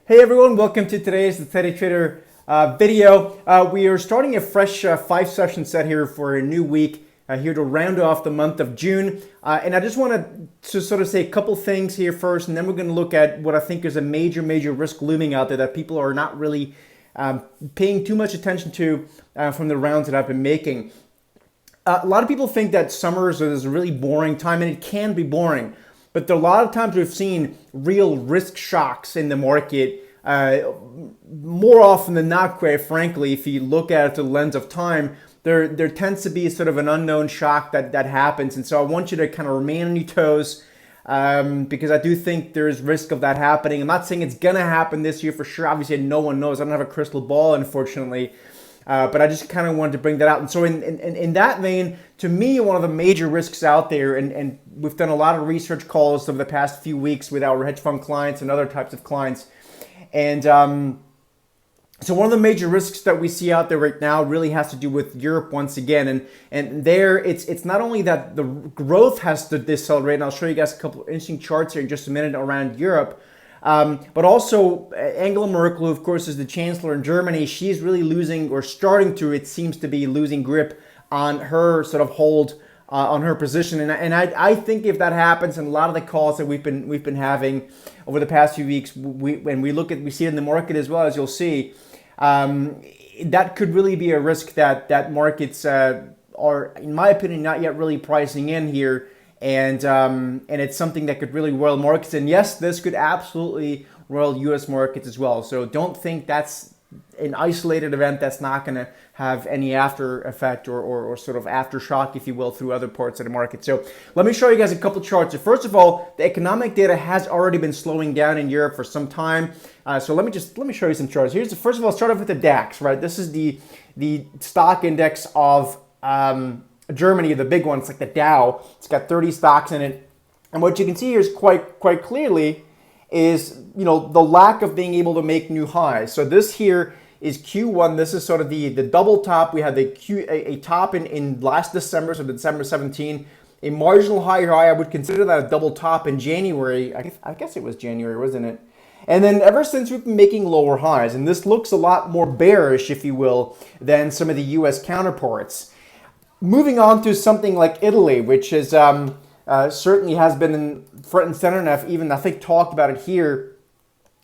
Hey everyone, welcome to today's The Teddy Trader video. We are starting a fresh 5-session set here for a new week, here to round off the month of June. And I just want to sort of say a couple things here first, and then we're going to look at what I think is a major risk looming out there that people are not really paying too much attention to from the rounds that I've been making. A lot of people think that summer is a really boring time, and it can be boring. But a lot of times we've seen real risk shocks in the market, more often than not, quite frankly. If you look at it through the lens of time, there tends to be sort of an unknown shock that happens. And so I want you to kind of remain on your toes, because I do think there's risk of that happening. I'm not saying it's going to happen this year for sure. Obviously, no one knows. I don't have a crystal ball, unfortunately. But I just kind of wanted to bring that out. And so in that vein, to me, one of the major risks out there, and we've done a lot of research calls over the past few weeks with our hedge fund clients and other types of clients. And so one of the major risks that we see out there right now really has to do with Europe once again. And there, it's not only that the growth has to decelerate, and I'll show you guys a couple of interesting charts here in just a minute around Europe, but also Angela Merkel, who of course is the chancellor in Germany. She's really losing, or starting to, it seems to be losing grip on her sort of hold on her position. And I think if that happens, and a lot of the calls that we've been having over the past few weeks, when we see it in the market as well, as you'll see, that could really be a risk that markets are, in my opinion, not yet really pricing in here. And it's something that could really roil markets. And yes, this could absolutely roil U.S. markets as well. So don't think that's an isolated event that's not going to have any after effect or sort of aftershock, if you will, through other parts of the market. So let me show you guys a couple charts. So first of all, the economic data has already been slowing down in Europe for some time. So let me show you some charts. First of all, start off with the DAX, right? This is the stock index of Germany, the big one. It's like the Dow. It's got 30 stocks in it. And what you can see here is quite clearly is, the lack of being able to make new highs. So this here is Q1. This is sort of the double top. We had a top in last December, so December 17. A marginal higher high. I would consider that a double top in January. I guess it was January, wasn't it? And then ever since, we've been making lower highs. And this looks a lot more bearish, if you will, than some of the U.S. counterparts. Moving on to something like Italy, which is certainly has been in front and center, and I've even, I think, talked about it here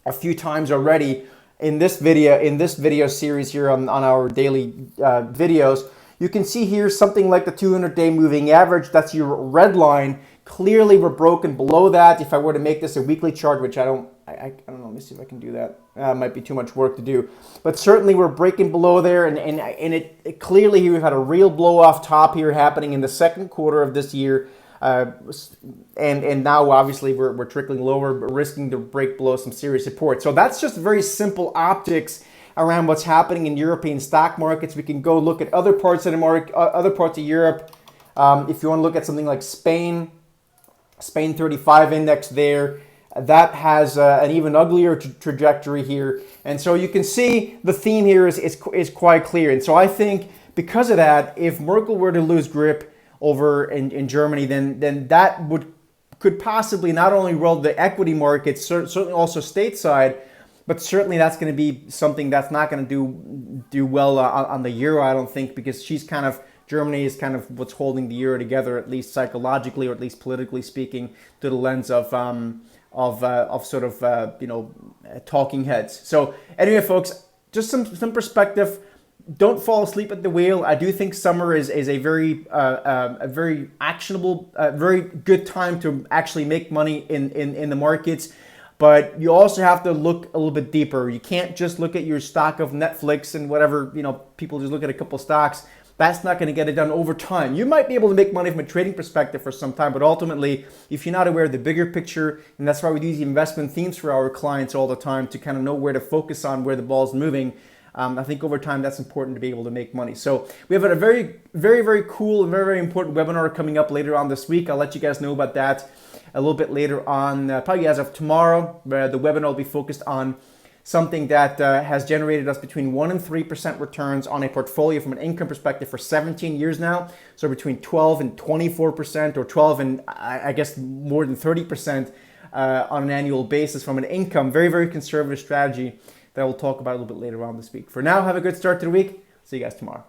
a few times already in this video series here on our daily videos. You can see here something like the 200-day moving average. That's your red line. Clearly, we're broken below that. If I were to make this a weekly chart, which I don't know, let me see if I can do that. Might be too much work to do, but certainly we're breaking below there, and it clearly we've had a real blow off top here happening in the second quarter of this year, and now obviously we're trickling lower, but risking to break below some serious support. So that's just very simple optics around what's happening in European stock markets. We can go look at other parts of the market, other parts of Europe. If you want to look at something like Spain 35 index there, that has an even uglier trajectory here. And so you can see the theme here is quite clear. And so I think because of that, if Merkel were to lose grip over in Germany, then that could possibly not only roll the equity markets, certainly also stateside, but certainly that's going to be something that's not going to do well on the euro, I don't think, because Germany is kind of what's holding the euro together, at least psychologically, or at least politically speaking, through the lens of sort of talking heads. So anyway, folks, just some perspective. Don't fall asleep at the wheel. I do think summer is a very actionable, very good time to actually make money in the markets. But you also have to look a little bit deeper. You can't just look at your stock of Netflix and whatever, people just look at a couple stocks. That's not going to get it done over time. You might be able to make money from a trading perspective for some time, but ultimately, if you're not aware of the bigger picture, and that's why we do these investment themes for our clients all the time, to kind of know where to focus on, where the ball's moving. I think over time, that's important to be able to make money. So we have a very, very, very cool and very, very important webinar coming up later on this week. I'll let you guys know about that a little bit later on, probably as of tomorrow, where the webinar will be focused on something that has generated us between 1% and 3% returns on a portfolio from an income perspective for 17 years now. So between 12 and 24%, or 12 and I guess more than 30%. on an annual basis from an income. Very, very conservative strategy that we'll talk about a little bit later on this week. For now, have a good start to the week. See you guys tomorrow.